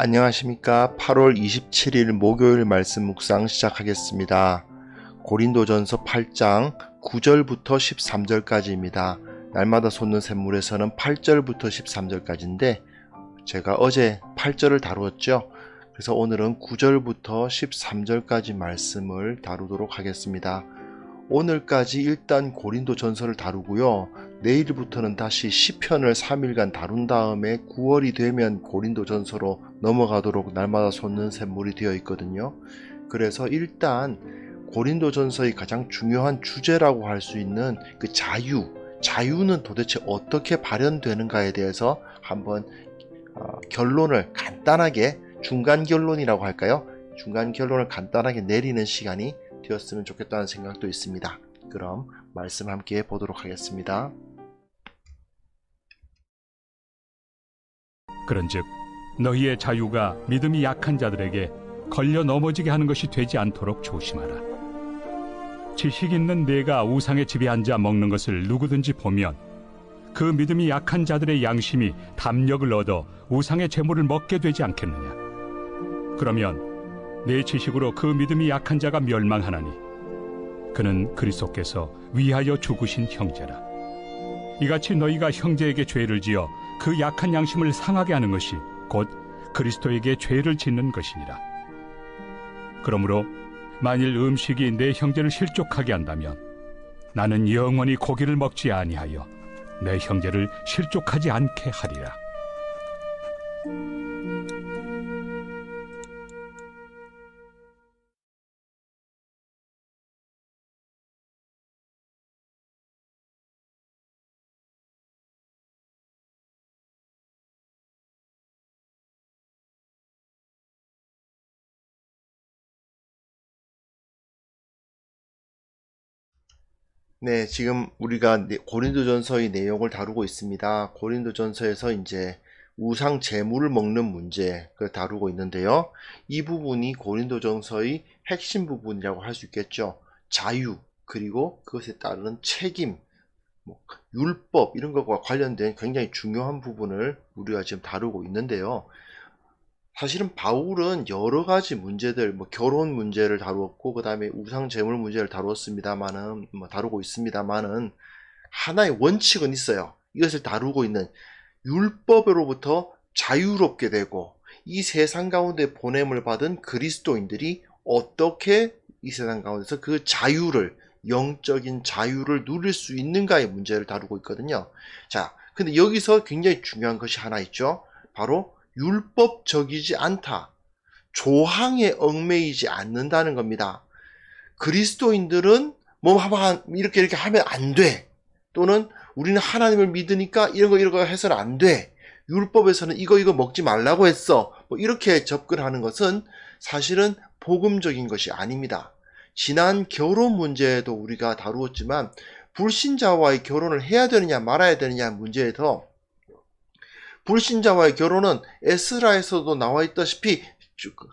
안녕하십니까. 8월 27일 목요일 말씀 묵상 시작하겠습니다. 고린도전서 8장 9절부터 13절까지입니다. 날마다 솟는 샘물에서는 8절부터 13절까지인데 제가 어제 8절을 다루었죠. 그래서 오늘은 9절부터 13절까지 말씀을 다루도록 하겠습니다. 오늘까지 일단 고린도전서를 다루고요. 내일부터는 다시 시편을 3일간 다룬 다음에 9월이 되면 고린도전서로 넘어가도록 날마다 솟는 샘물이 되어 있거든요. 그래서 일단 고린도전서의 가장 중요한 주제라고 할 수 있는 그 자유는 도대체 어떻게 발현되는가에 대해서 한번 결론을 간단하게, 중간 결론이라고 할까요? 중간 결론을 간단하게 내리는 시간이 되었으면 좋겠다는 생각도 있습니다. 그럼 말씀 함께 보도록 하겠습니다. 그런즉 너희의 자유가 믿음이 약한 자들에게 걸려 넘어지게 하는 것이 되지 않도록 조심하라. 지식 있는 네가 우상의 집에 앉아 먹는 것을 누구든지 보면 그 믿음이 약한 자들의 양심이 담력을 얻어 우상의 제물을 먹게 되지 않겠느냐. 그러면 내 지식으로 그 믿음이 약한 자가 멸망하나니 그는 그리스도께서 위하여 죽으신 형제라. 이같이 너희가 형제에게 죄를 지어 그 약한 양심을 상하게 하는 것이 곧 그리스도에게 죄를 짓는 것이니라. 그러므로 만일 음식이 내 형제를 실족하게 한다면 나는 영원히 고기를 먹지 아니하여 내 형제를 실족하지 않게 하리라. 네, 지금 우리가 고린도전서의 내용을 다루고 있습니다. 고린도전서에서 이제 우상 제물을 먹는 문제를 다루고 있는데요. 이 부분이 고린도전서의 핵심 부분이라고 할 수 있겠죠. 자유, 그리고 그것에 따르는 책임, 율법 이런 것과 관련된 굉장히 중요한 부분을 우리가 지금 다루고 있는데요. 사실은 바울은 여러 가지 문제들, 결혼 문제를 다루었고, 그 다음에 우상 제물 문제를 다루고 있습니다만은, 하나의 원칙은 있어요. 이것을 다루고 있는 율법으로부터 자유롭게 되고, 이 세상 가운데 보냄을 받은 그리스도인들이 어떻게 이 세상 가운데서 그 자유를, 영적인 자유를 누릴 수 있는가의 문제를 다루고 있거든요. 자, 근데 여기서 굉장히 중요한 것이 하나 있죠. 바로 율법적이지 않다. 조항에 얽매이지 않는다는 겁니다. 그리스도인들은 이렇게 하면 안 돼. 또는 우리는 하나님을 믿으니까 이런 거 해서는 안 돼. 율법에서는 이거 먹지 말라고 했어. 이렇게 접근하는 것은 사실은 복음적인 것이 아닙니다. 지난 결혼 문제에도 우리가 다루었지만 불신자와의 결혼을 해야 되느냐 말아야 되느냐 문제에서 불신자와의 결혼은 에스라에서도 나와 있다시피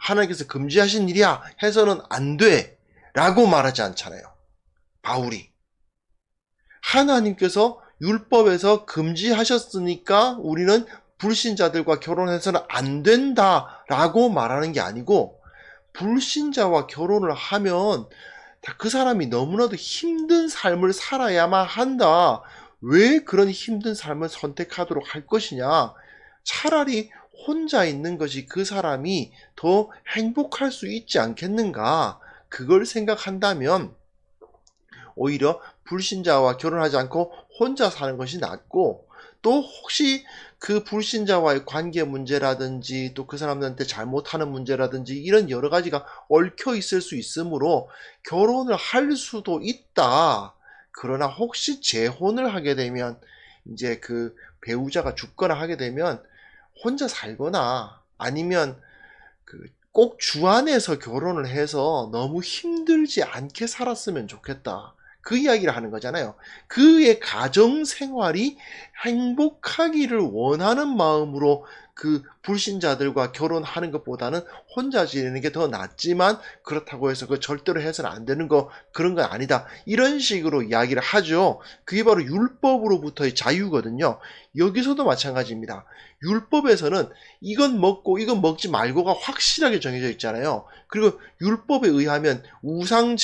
하나님께서 금지하신 일이야 해서는 안 돼 라고 말하지 않잖아요. 바울이 하나님께서 율법에서 금지하셨으니까 우리는 불신자들과 결혼해서는 안 된다 라고 말하는 게 아니고, 불신자와 결혼을 하면 그 사람이 너무나도 힘든 삶을 살아야만 한다. 왜 그런 힘든 삶을 선택하도록 할 것이냐? 차라리 혼자 있는 것이 그 사람이 더 행복할 수 있지 않겠는가? 그걸 생각한다면 오히려 불신자와 결혼하지 않고 혼자 사는 것이 낫고, 또 혹시 그 불신자와의 관계 문제라든지 또 그 사람들한테 잘못하는 문제라든지 이런 여러 가지가 얽혀 있을 수 있으므로 결혼을 할 수도 있다. 그러나 혹시 재혼을 하게 되면, 이제 그 배우자가 죽거나 하게 되면 혼자 살거나 아니면 꼭 주안에서 결혼을 해서 너무 힘들지 않게 살았으면 좋겠다. 그 이야기를 하는 거잖아요. 그의 가정 생활이 행복하기를 원하는 마음으로 그 불신자들과 결혼하는 것보다는 혼자 지내는 게 더 낫지만 그렇다고 해서 그 절대로 해서는 안 되는 거 그런 건 아니다. 이런 식으로 이야기를 하죠. 그게 바로 율법으로부터의 자유거든요. 여기서도 마찬가지입니다. 율법에서는 이건 먹고 이건 먹지 말고가 확실하게 정해져 있잖아요. 그리고 율법에 의하면 우상의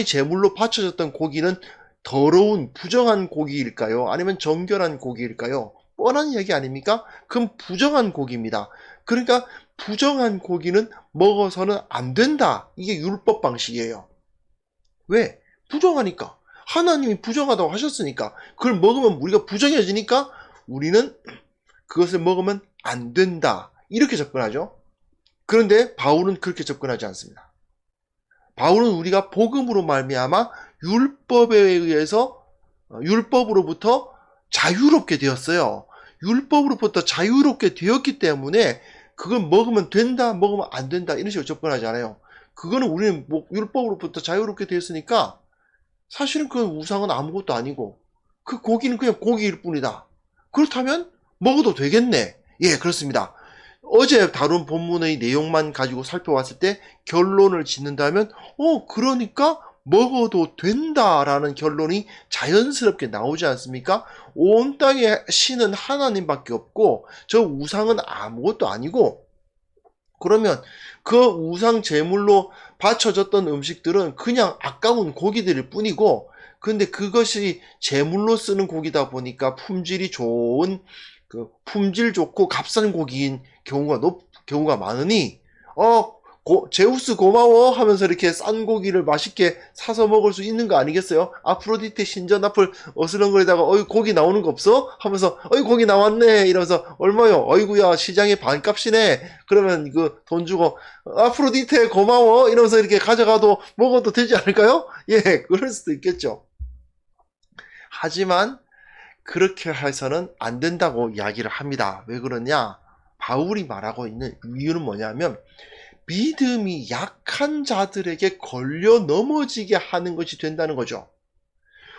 제물로 바쳐졌던 고기는 더러운 부정한 고기일까요? 아니면 정결한 고기일까요? 뻔한 이야기 아닙니까? 그럼 부정한 고기입니다. 그러니까 부정한 고기는 먹어서는 안 된다. 이게 율법 방식이에요. 왜? 부정하니까. 하나님이 부정하다고 하셨으니까. 그걸 먹으면 우리가 부정해지니까 우리는 그것을 먹으면 안 된다. 이렇게 접근하죠. 그런데 바울은 그렇게 접근하지 않습니다. 바울은 우리가 복음으로 말미암아 율법에 의해서 율법으로부터 자유롭게 되었어요. 율법으로부터 자유롭게 되었기 때문에 그걸 먹으면 된다, 먹으면 안 된다 이런 식으로 접근하지 않아요. 그거는 우리는 율법으로부터 자유롭게 되었으니까 사실은 그 우상은 아무것도 아니고 그 고기는 그냥 고기일 뿐이다. 그렇다면 먹어도 되겠네. 예, 그렇습니다. 어제 다룬 본문의 내용만 가지고 살펴봤을 때 결론을 짓는다면 그러니까 먹어도 된다라는 결론이 자연스럽게 나오지 않습니까? 온 땅의 신은 하나님밖에 없고 저 우상은 아무것도 아니고 그러면 그 우상 제물로 바쳐졌던 음식들은 그냥 아까운 고기들일 뿐이고 근데 그것이 제물로 쓰는 고기다 보니까 품질이 좋은 품질 좋고 값싼 고기인 경우가 많으니 제우스 고마워 하면서 이렇게 싼 고기를 맛있게 사서 먹을 수 있는 거 아니겠어요? 아프로디테 신전 앞을 어슬렁거리다가 고기 나오는 거 없어? 하면서 고기 나왔네 이러면서 얼마요? 어이구야 시장에 반값이네. 그러면 이거 돈 주고 아프로디테 고마워 이러면서 이렇게 가져가도 먹어도 되지 않을까요? 예, 그럴 수도 있겠죠. 하지만 그렇게 해서는 안 된다고 이야기를 합니다. 왜 그러냐? 바울이 말하고 있는 이유는 뭐냐면 믿음이 약한 자들에게 걸려 넘어지게 하는 것이 된다는 거죠.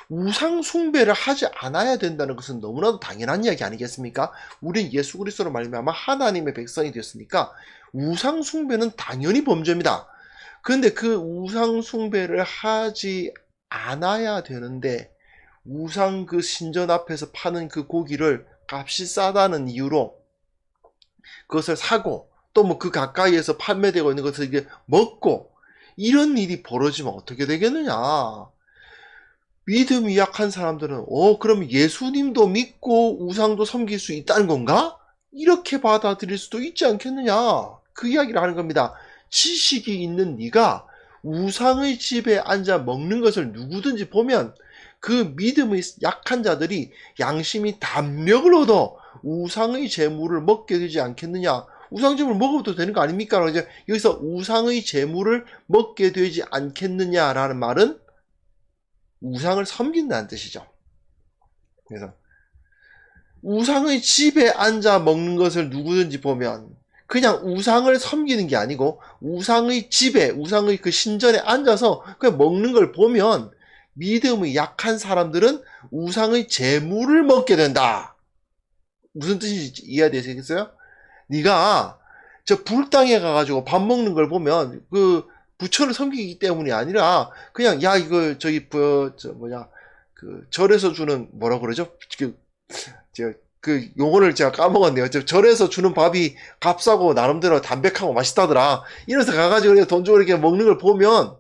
우상 숭배를 하지 않아야 된다는 것은 너무나도 당연한 이야기 아니겠습니까? 우리는 예수 그리스도로 말미암아 하나님의 백성이 되었으니까 우상 숭배는 당연히 범죄입니다. 그런데 그 우상 숭배를 하지 않아야 되는데 우상 그 신전 앞에서 파는 그 고기를 값이 싸다는 이유로 그것을 사고 또 뭐 그 가까이에서 판매되고 있는 것을 이게 먹고 이런 일이 벌어지면 어떻게 되겠느냐? 믿음이 약한 사람들은 그럼 예수님도 믿고 우상도 섬길 수 있다는 건가? 이렇게 받아들일 수도 있지 않겠느냐? 그 이야기를 하는 겁니다. 지식이 있는 네가 우상의 집에 앉아 먹는 것을 누구든지 보면 그 믿음의 약한 자들이 양심이 담력을 얻어 우상의 재물을 먹게 되지 않겠느냐? 우상 재물을 먹어도 되는 거 아닙니까? 여기서 우상의 재물을 먹게 되지 않겠느냐라는 말은 우상을 섬긴다는 뜻이죠. 그래서 우상의 집에 앉아 먹는 것을 누구든지 보면 그냥 우상을 섬기는 게 아니고 우상의 집에 우상의 그 신전에 앉아서 그냥 먹는 걸 보면 믿음이 약한 사람들은 우상의 재물을 먹게 된다. 무슨 뜻인지 이해되시겠어요? 네가 저 불당에 가가지고 밥 먹는 걸 보면 그 부처를 섬기기 때문이 아니라 그냥 이거 저기 절에서 주는 뭐라 그러죠? 그 용어를 제가 까먹었네요. 절에서 주는 밥이 값싸고 나름대로 담백하고 맛있다더라. 이래서 가가지고 돈 주고 이렇게 먹는 걸 보면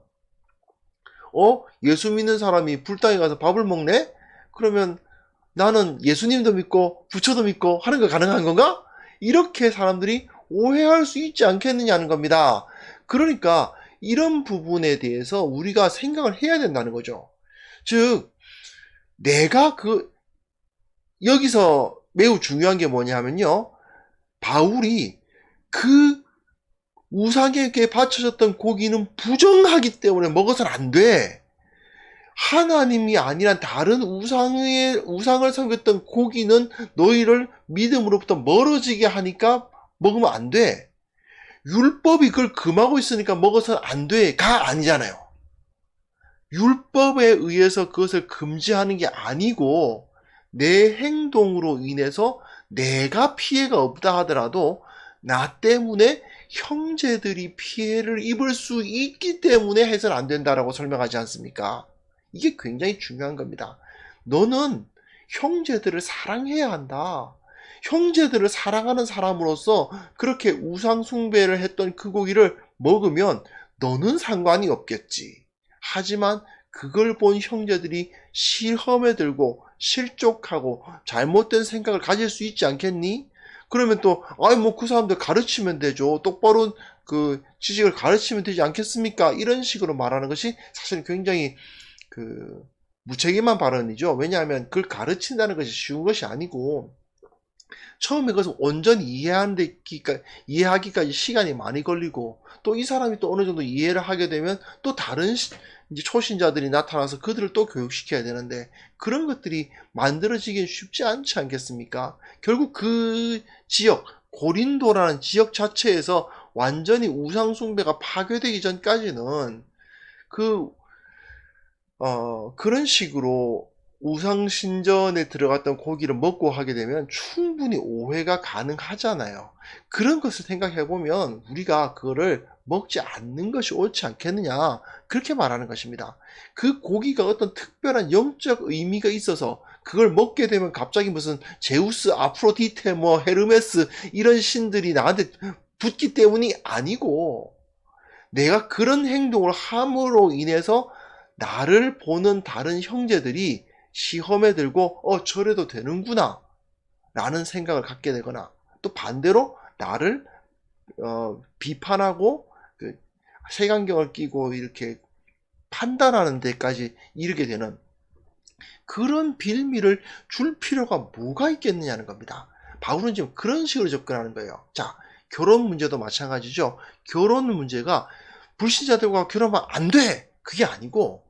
예수 믿는 사람이 불당에 가서 밥을 먹네? 그러면 나는 예수님도 믿고 부처도 믿고 하는 거 가능한 건가? 이렇게 사람들이 오해할 수 있지 않겠느냐는 겁니다. 그러니까 이런 부분에 대해서 우리가 생각을 해야 된다는 거죠. 즉 내가 여기서 매우 중요한 게 뭐냐면요. 바울이 그 우상에게 바쳐졌던 고기는 부정하기 때문에 먹어서는 안 돼. 하나님이 아니란 다른 우상을 섬겼던 고기는 너희를 믿음으로부터 멀어지게 하니까 먹으면 안 돼. 율법이 그걸 금하고 있으니까 먹어서는 안 돼가 아니잖아요. 율법에 의해서 그것을 금지하는 게 아니고 내 행동으로 인해서 내가 피해가 없다 하더라도 나 때문에 형제들이 피해를 입을 수 있기 때문에 해서는 안 된다라고 설명하지 않습니까? 이게 굉장히 중요한 겁니다. 너는 형제들을 사랑해야 한다. 형제들을 사랑하는 사람으로서 그렇게 우상 숭배를 했던 그 고기를 먹으면 너는 상관이 없겠지. 하지만 그걸 본 형제들이 실험에 들고 실족하고 잘못된 생각을 가질 수 있지 않겠니? 그러면 또 아이 뭐 그 사람들 가르치면 되죠. 똑바로 그 지식을 가르치면 되지 않겠습니까? 이런 식으로 말하는 것이 사실 굉장히 그 무책임한 발언이죠. 왜냐하면 그걸 가르친다는 것이 쉬운 것이 아니고 처음에 그것을 온전히 이해하기까지 시간이 많이 걸리고 또 이 사람이 또 어느 정도 이해를 하게 되면 또 다른 이제 초신자들이 나타나서 그들을 또 교육시켜야 되는데 그런 것들이 만들어지긴 쉽지 않지 않겠습니까? 결국 그 지역, 고린도라는 지역 자체에서 완전히 우상숭배가 파괴되기 전까지는 그런 식으로 우상신전에 들어갔던 고기를 먹고 하게 되면 충분히 오해가 가능하잖아요. 그런 것을 생각해보면 우리가 그거를 먹지 않는 것이 옳지 않겠느냐 그렇게 말하는 것입니다. 그 고기가 어떤 특별한 영적 의미가 있어서 그걸 먹게 되면 갑자기 무슨 제우스, 아프로디테, 뭐 헤르메스 이런 신들이 나한테 붙기 때문이 아니고 내가 그런 행동을 함으로 인해서 나를 보는 다른 형제들이 시험에 들고 저래도 되는구나 라는 생각을 갖게 되거나 또 반대로 나를 비판하고 그 색안경을 끼고 이렇게 판단하는 데까지 이르게 되는 그런 빌미를 줄 필요가 뭐가 있겠느냐는 겁니다. 바울은 지금 그런 식으로 접근하는 거예요. 자, 결혼 문제도 마찬가지죠. 결혼 문제가 불신자들과 결혼하면 안 돼! 그게 아니고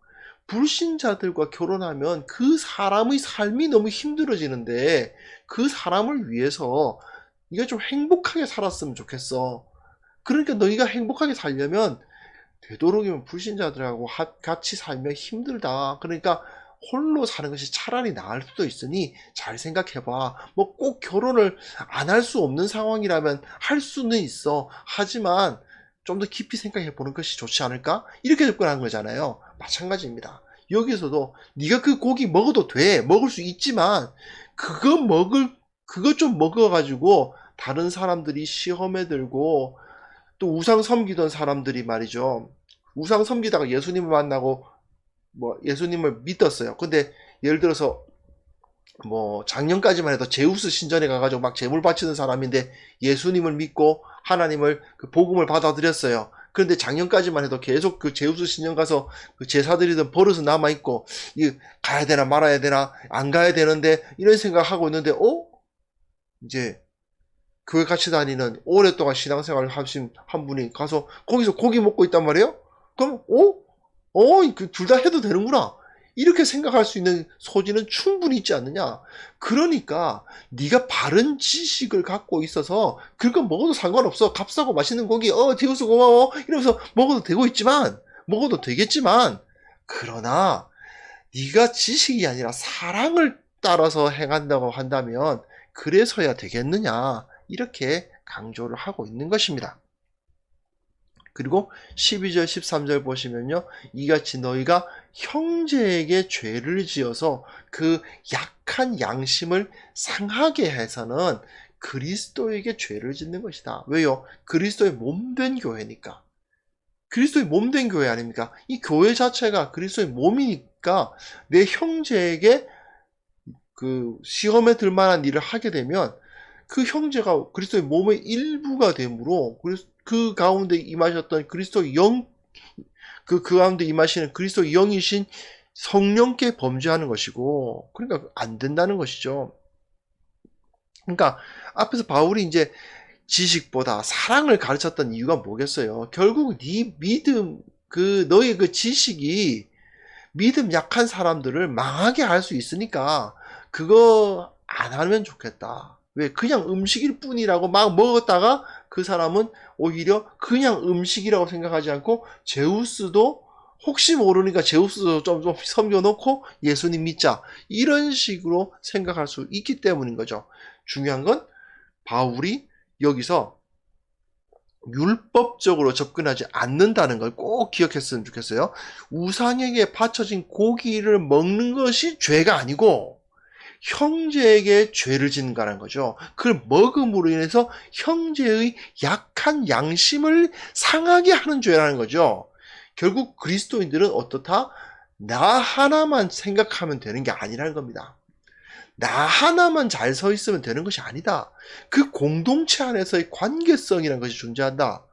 불신자들과 결혼하면 그 사람의 삶이 너무 힘들어지는데 그 사람을 위해서 네가 좀 행복하게 살았으면 좋겠어. 그러니까 너희가 행복하게 살려면 되도록이면 불신자들하고 같이 살면 힘들다. 그러니까 홀로 사는 것이 차라리 나을 수도 있으니 잘 생각해봐. 뭐 꼭 결혼을 안 할 수 없는 상황이라면 할 수는 있어. 하지만 좀 더 깊이 생각해 보는 것이 좋지 않을까? 이렇게 접근하는 거잖아요. 마찬가지입니다. 여기서도 네가 그 고기 먹어도 돼. 먹을 수 있지만 그거 좀 먹어가지고 다른 사람들이 시험에 들고 또 우상 섬기던 사람들이 말이죠. 우상 섬기다가 예수님을 만나고 뭐 예수님을 믿었어요. 근데 예를 들어서 뭐 작년까지만 해도 제우스 신전에 가가지고 막 제물 바치는 사람인데 예수님을 믿고 하나님을 그 복음을 받아들였어요. 그런데 작년까지만 해도 계속 그 제우스 신전 가서 그 제사드리던 버릇은 남아있고 이 가야 되나 말아야 되나 안 가야 되는데 이런 생각하고 있는데 이제 교회 같이 다니는 오랫동안 신앙생활을 하신 한 분이 가서 거기서 고기 먹고 있단 말이에요? 그럼 그 둘 다 해도 되는구나. 이렇게 생각할 수 있는 소지는 충분히 있지 않느냐. 그러니까 네가 바른 지식을 갖고 있어서 그거 먹어도 상관없어. 값싸고 맛있는 고기 디오스 고마워 이러면서 먹어도 되겠지만 그러나 네가 지식이 아니라 사랑을 따라서 행한다고 한다면 그래서야 되겠느냐 이렇게 강조를 하고 있는 것입니다. 그리고 12절 13절 보시면요. 이같이 너희가 형제에게 죄를 지어서 그 약한 양심을 상하게 해서는 그리스도에게 죄를 짓는 것이다. 왜요? 그리스도의 몸된 교회니까. 그리스도의 몸된 교회 아닙니까? 이 교회 자체가 그리스도의 몸이니까 내 형제에게 그 시험에 들 만한 일을 하게 되면 그 형제가 그리스도의 몸의 일부가 되므로 그 가운데 임하셨던 그리스도의 영, 그 가운데 임하시는 그리스도의 영이신 성령께 범죄하는 것이고, 그러니까 안 된다는 것이죠. 그러니까 앞에서 바울이 이제 지식보다 사랑을 가르쳤던 이유가 뭐겠어요? 결국 네 믿음, 너의 그 지식이 믿음 약한 사람들을 망하게 할 수 있으니까 그거 안 하면 좋겠다. 왜? 그냥 음식일 뿐이라고 막 먹었다가 그 사람은 오히려 그냥 음식이라고 생각하지 않고 제우스도 혹시 모르니까 제우스도 좀 섬겨놓고 예수님 믿자. 이런 식으로 생각할 수 있기 때문인 거죠. 중요한 건 바울이 여기서 율법적으로 접근하지 않는다는 걸 꼭 기억했으면 좋겠어요. 우상에게 바쳐진 고기를 먹는 것이 죄가 아니고 형제에게 죄를 짓는다는 거죠. 그걸 먹음으로 인해서 형제의 약한 양심을 상하게 하는 죄라는 거죠. 결국 그리스도인들은 어떻다? 나 하나만 생각하면 되는 게 아니라는 겁니다. 나 하나만 잘 서 있으면 되는 것이 아니다. 그 공동체 안에서의 관계성이라는 것이 존재한다.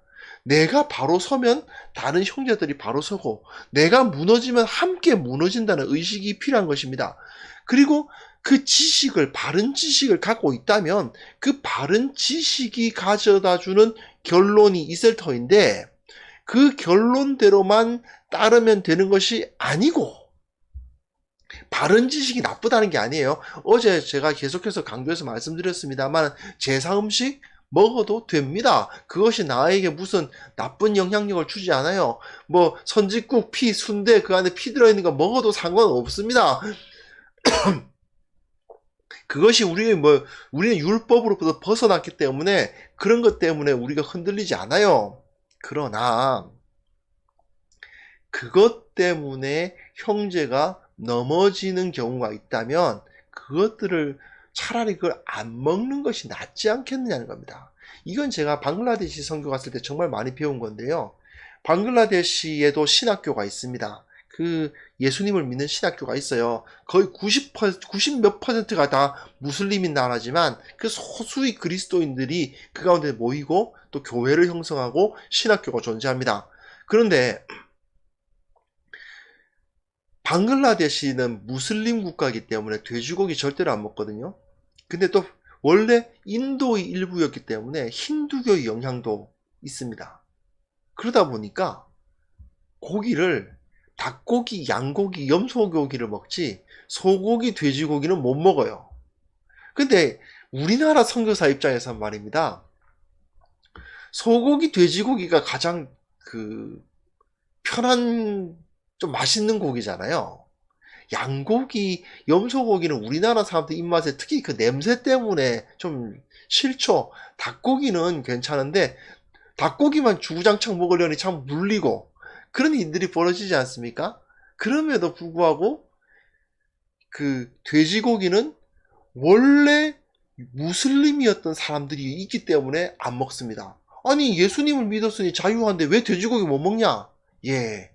내가 바로 서면 다른 형제들이 바로 서고, 내가 무너지면 함께 무너진다는 의식이 필요한 것입니다. 그리고 그 지식을, 바른 지식을 갖고 있다면 그 바른 지식이 가져다주는 결론이 있을 터인데, 그 결론대로만 따르면 되는 것이 아니고, 바른 지식이 나쁘다는 게 아니에요. 어제 제가 계속해서 강조해서 말씀드렸습니다만, 제사 음식 먹어도 됩니다. 그것이 나에게 무슨 나쁜 영향력을 주지 않아요. 뭐 선짓국, 피, 순대 그 안에 피 들어있는 거 먹어도 상관없습니다. 그것이 우리는 율법으로부터 벗어났기 때문에 그런 것 때문에 우리가 흔들리지 않아요. 그러나 그것 때문에 형제가 넘어지는 경우가 있다면 그것들을 차라리 그걸 안 먹는 것이 낫지 않겠느냐는 겁니다. 이건 제가 방글라데시 선교 갔을 때 정말 많이 배운 건데요. 방글라데시에도 신학교가 있습니다. 그 예수님을 믿는 신학교가 있어요. 거의 90몇 퍼센트가 다 무슬림인 나라지만 그 소수의 그리스도인들이 그 가운데 모이고 또 교회를 형성하고 신학교가 존재합니다. 그런데 방글라데시는 무슬림 국가이기 때문에 돼지고기 절대로 안 먹거든요. 근데 또 원래 인도의 일부였기 때문에 힌두교의 영향도 있습니다. 그러다 보니까 고기를 닭고기, 양고기, 염소고기를 먹지 소고기, 돼지고기는 못 먹어요. 근데 우리나라 선교사 입장에서 말입니다. 소고기, 돼지고기가 가장 편한 좀 맛있는 고기잖아요. 양고기, 염소고기는 우리나라 사람들 입맛에 특히 그 냄새 때문에 좀 싫죠. 닭고기는 괜찮은데 닭고기만 주구장창 먹으려니 참 물리고 그런 일들이 벌어지지 않습니까? 그럼에도 불구하고 그 돼지고기는 원래 무슬림이었던 사람들이 있기 때문에 안 먹습니다. 아니 예수님을 믿었으니 자유한데 왜 돼지고기 못 먹냐? 예.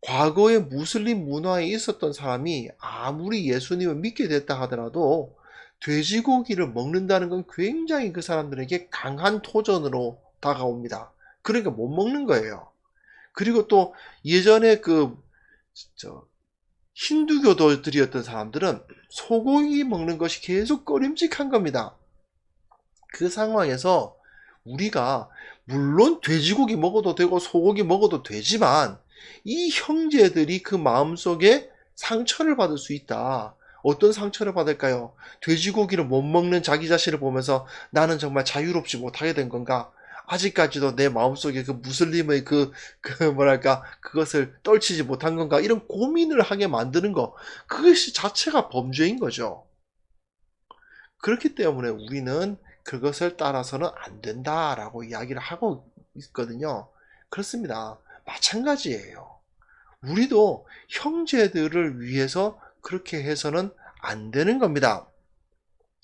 과거에 무슬림 문화에 있었던 사람이 아무리 예수님을 믿게 됐다 하더라도 돼지고기를 먹는다는 건 굉장히 그 사람들에게 강한 토전으로 다가옵니다. 그러니까 못 먹는 거예요. 그리고 또 예전에 힌두교도들이었던 사람들은 소고기 먹는 것이 계속 꺼림칙한 겁니다. 그 상황에서 우리가 물론 돼지고기 먹어도 되고 소고기 먹어도 되지만 이 형제들이 그 마음속에 상처를 받을 수 있다. 어떤 상처를 받을까요? 돼지고기를 못 먹는 자기 자신을 보면서 나는 정말 자유롭지 못하게 된 건가? 아직까지도 내 마음속에 그 무슬림의 그것을 떨치지 못한 건가? 이런 고민을 하게 만드는 거. 그것이 자체가 범죄인 거죠. 그렇기 때문에 우리는 그것을 따라서는 안 된다라고 이야기를 하고 있거든요. 그렇습니다. 마찬가지예요. 우리도 형제들을 위해서 그렇게 해서는 안 되는 겁니다.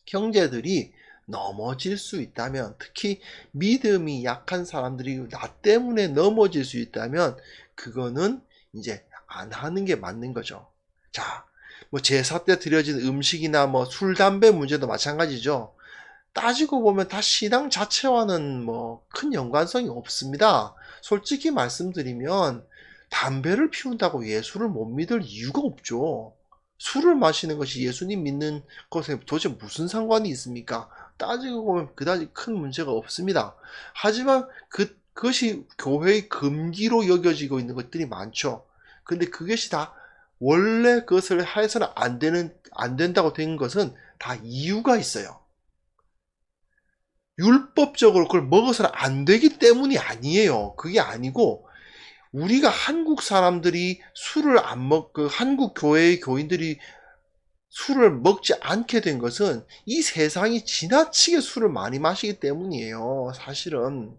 형제들이 넘어질 수 있다면, 특히 믿음이 약한 사람들이 나 때문에 넘어질 수 있다면 그거는 이제 안 하는 게 맞는 거죠. 자, 뭐 제사 때 드려진 음식이나 뭐 술, 담배 문제도 마찬가지죠. 따지고 보면 다 신앙 자체와는 뭐 큰 연관성이 없습니다. 솔직히 말씀드리면 담배를 피운다고 예수를 못 믿을 이유가 없죠. 술을 마시는 것이 예수님 믿는 것에 도대체 무슨 상관이 있습니까? 따지고 보면 그다지 큰 문제가 없습니다. 하지만 그것이 교회의 금기로 여겨지고 있는 것들이 많죠. 근데 그것이 다 원래 그것을 해서는 안 된다고 된 것은 다 이유가 있어요. 율법적으로 그걸 먹어서는 안 되기 때문이 아니에요. 그게 아니고 우리가 한국 사람들이 술을 안 한국 교회의 교인들이 술을 먹지 않게 된 것은 이 세상이 지나치게 술을 많이 마시기 때문이에요. 사실은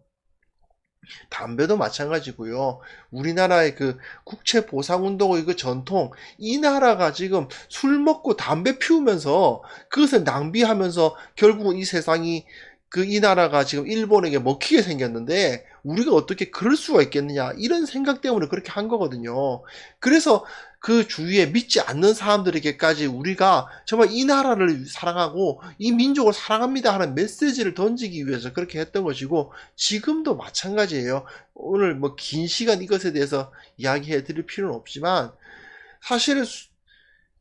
담배도 마찬가지고요. 우리나라의 그 국채 보상운동의 그 전통, 이 나라가 지금 술 먹고 담배 피우면서 그것을 낭비하면서 결국은 이 세상이 이 나라가 지금 일본에게 먹히게 생겼는데 우리가 어떻게 그럴 수가 있겠느냐, 이런 생각 때문에 그렇게 한 거거든요. 그래서 그 주위에 믿지 않는 사람들에게까지 우리가 정말 이 나라를 사랑하고 이 민족을 사랑합니다 하는 메시지를 던지기 위해서 그렇게 했던 것이고, 지금도 마찬가지예요. 오늘 뭐 긴 시간 이것에 대해서 이야기해 드릴 필요는 없지만, 사실은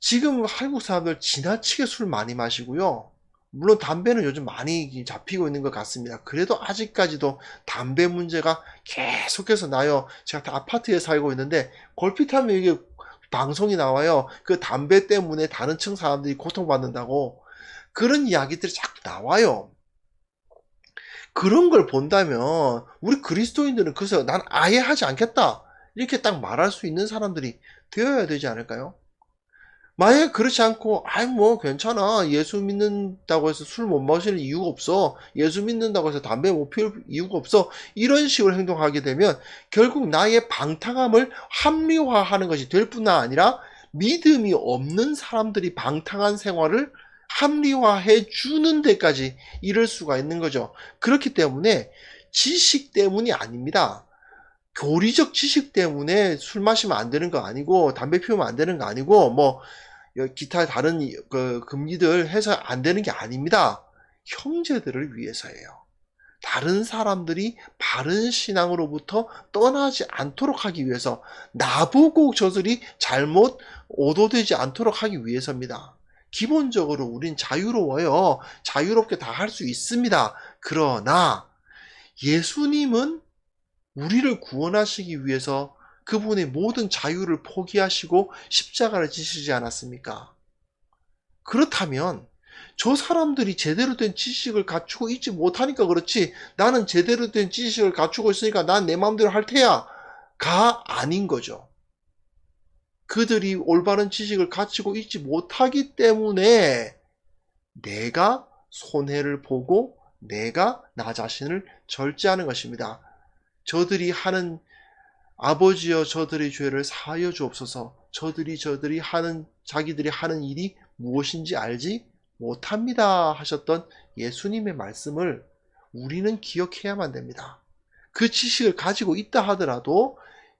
지금 한국 사람들 지나치게 술 많이 마시고요. 물론 담배는 요즘 많이 잡히고 있는 것 같습니다. 그래도 아직까지도 담배 문제가 계속해서 나요. 제가 아파트에 살고 있는데 걸핏하면 이게 방송이 나와요. 그 담배 때문에 다른 층 사람들이 고통받는다고, 그런 이야기들이 자꾸 나와요. 그런 걸 본다면 우리 그리스도인들은 그래서 난 아예 하지 않겠다, 이렇게 딱 말할 수 있는 사람들이 되어야 되지 않을까요? 만약에 그렇지 않고 아이 뭐 괜찮아, 예수 믿는다고 해서 술 못 마실 이유가 없어, 예수 믿는다고 해서 담배 못 피울 이유가 없어, 이런 식으로 행동하게 되면 결국 나의 방탕함을 합리화하는 것이 될 뿐 아니라 믿음이 없는 사람들이 방탕한 생활을 합리화해 주는 데까지 이를 수가 있는 거죠. 그렇기 때문에 지식 때문이 아닙니다. 교리적 지식 때문에 술 마시면 안 되는 거 아니고 담배 피우면 안 되는 거 아니고 뭐 기타 다른 그 금기들 해서 안 되는 게 아닙니다. 형제들을 위해서예요. 다른 사람들이 바른 신앙으로부터 떠나지 않도록 하기 위해서, 나보고 저들이 잘못 오도되지 않도록 하기 위해서입니다. 기본적으로 우린 자유로워요. 자유롭게 다 할 수 있습니다. 그러나 예수님은 우리를 구원하시기 위해서 그분의 모든 자유를 포기하시고 십자가를 지시지 않았습니까? 그렇다면 저 사람들이 제대로 된 지식을 갖추고 있지 못하니까 그렇지, 나는 제대로 된 지식을 갖추고 있으니까 난 내 마음대로 할 테야 가 아닌 거죠. 그들이 올바른 지식을 갖추고 있지 못하기 때문에 내가 손해를 보고 내가 나 자신을 절제하는 것입니다. 저들이 하는, 아버지여 저들의 죄를 사하여 주옵소서, 저들이 하는, 자기들이 하는 일이 무엇인지 알지 못합니다 하셨던 예수님의 말씀을 우리는 기억해야만 됩니다. 그 지식을 가지고 있다 하더라도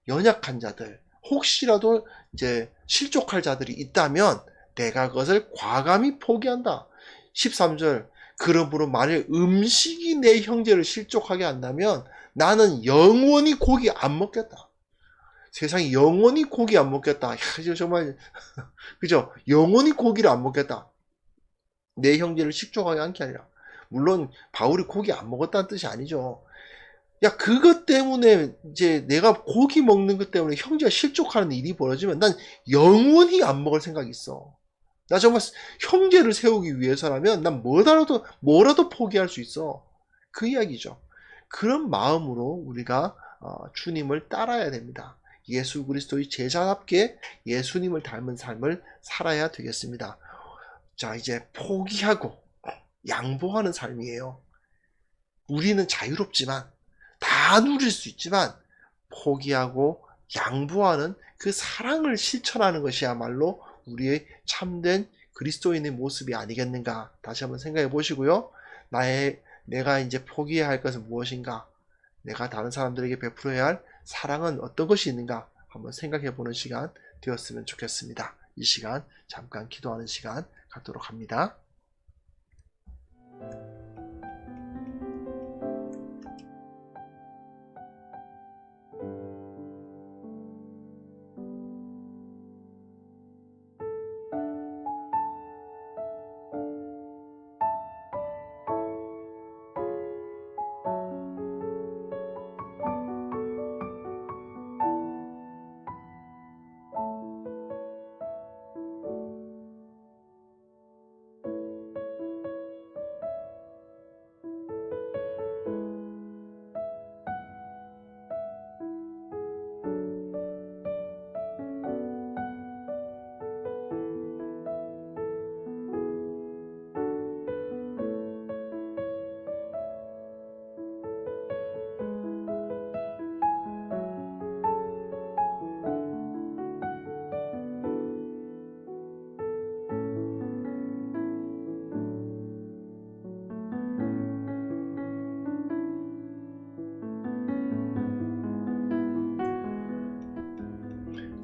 연약한 자들, 혹시라도 이제 실족할 자들이 있다면 내가 그것을 과감히 포기한다. 13절, 그러므로 만일 음식이 내 형제를 실족하게 한다면 나는 영원히 고기 안 먹겠다. 세상에 영원히 고기 안 먹겠다. 야, 정말 그죠? 영원히 고기를 안 먹겠다. 내 형제를 식족하게 한 게 아니라, 물론 바울이 고기 안 먹었다는 뜻이 아니죠. 야, 그것 때문에 이제 내가 고기 먹는 것 때문에 형제가 실족하는 일이 벌어지면 난 영원히 안 먹을 생각이 있어. 나 정말 형제를 세우기 위해서라면 난 뭐라도 포기할 수 있어. 그 이야기죠. 그런 마음으로 우리가 주님을 따라야 됩니다. 예수 그리스도의 제자답게 예수님을 닮은 삶을 살아야 되겠습니다. 자, 이제 포기하고 양보하는 삶이에요. 우리는 자유롭지만, 다 누릴 수 있지만 포기하고 양보하는 그 사랑을 실천하는 것이야말로 우리의 참된 그리스도인의 모습이 아니겠는가, 다시 한번 생각해 보시고요. 내가 이제 포기해야 할 것은 무엇인가, 내가 다른 사람들에게 베풀어야 할 사랑은 어떤 것이 있는가 한번 생각해 보는 시간 되었으면 좋겠습니다. 이 시간 잠깐 기도하는 시간 갖도록 합니다.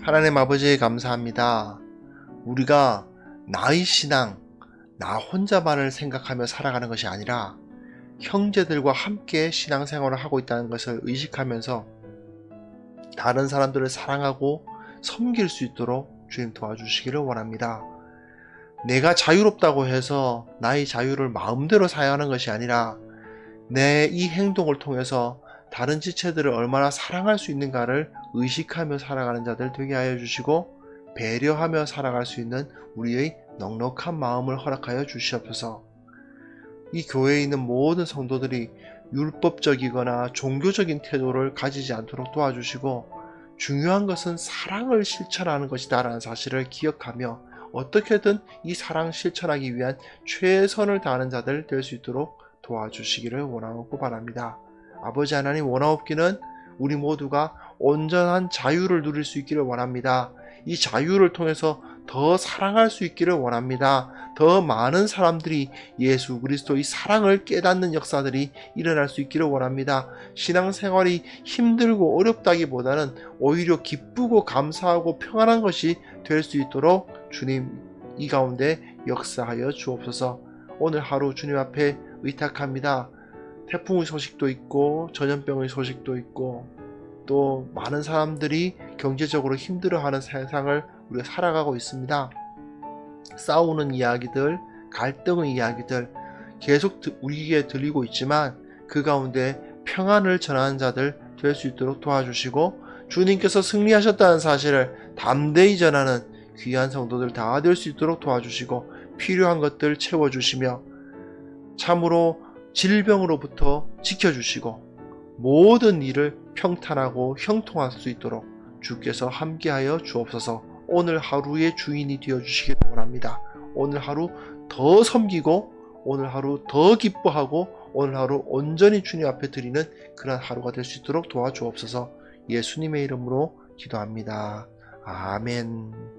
하나님 아버지 감사합니다. 우리가 나의 신앙, 나 혼자만을 생각하며 살아가는 것이 아니라 형제들과 함께 신앙생활을 하고 있다는 것을 의식하면서 다른 사람들을 사랑하고 섬길 수 있도록 주님 도와주시기를 원합니다. 내가 자유롭다고 해서 나의 자유를 마음대로 사용하는 것이 아니라 내 이 행동을 통해서 다른 지체들을 얼마나 사랑할 수 있는가를 의식하며 살아가는 자들 되게 하여 주시고 배려하며 살아갈 수 있는 우리의 넉넉한 마음을 허락하여 주시옵소서. 이 교회에 있는 모든 성도들이 율법적이거나 종교적인 태도를 가지지 않도록 도와주시고 중요한 것은 사랑을 실천하는 것이다 라는 사실을 기억하며 어떻게든 이 사랑 실천하기 위한 최선을 다하는 자들 될 수 있도록 도와주시기를 원하고 바랍니다. 아버지 하나님, 원하옵기는 우리 모두가 온전한 자유를 누릴 수 있기를 원합니다. 이 자유를 통해서 더 사랑할 수 있기를 원합니다. 더 많은 사람들이 예수 그리스도의 사랑을 깨닫는 역사들이 일어날 수 있기를 원합니다. 신앙생활이 힘들고 어렵다기보다는 오히려 기쁘고 감사하고 평안한 것이 될 수 있도록 주님 이 가운데 역사하여 주옵소서. 오늘 하루 주님 앞에 의탁합니다. 태풍의 소식도 있고 전염병의 소식도 있고 또 많은 사람들이 경제적으로 힘들어하는 세상을 우리가 살아가고 있습니다. 싸우는 이야기들, 갈등의 이야기들 계속 우리에게 들리고 있지만 그 가운데 평안을 전하는 자들 될 수 있도록 도와주시고 주님께서 승리하셨다는 사실을 담대히 전하는 귀한 성도들 다 될 수 있도록 도와주시고 필요한 것들 채워주시며 참으로 질병으로부터 지켜주시고 모든 일을 평탄하고 형통할 수 있도록 주께서 함께하여 주옵소서. 오늘 하루의 주인이 되어주시길 원합니다. 오늘 하루 더 섬기고 오늘 하루 더 기뻐하고 오늘 하루 온전히 주님 앞에 드리는 그런 하루가 될 수 있도록 도와주옵소서. 예수님의 이름으로 기도합니다. 아멘.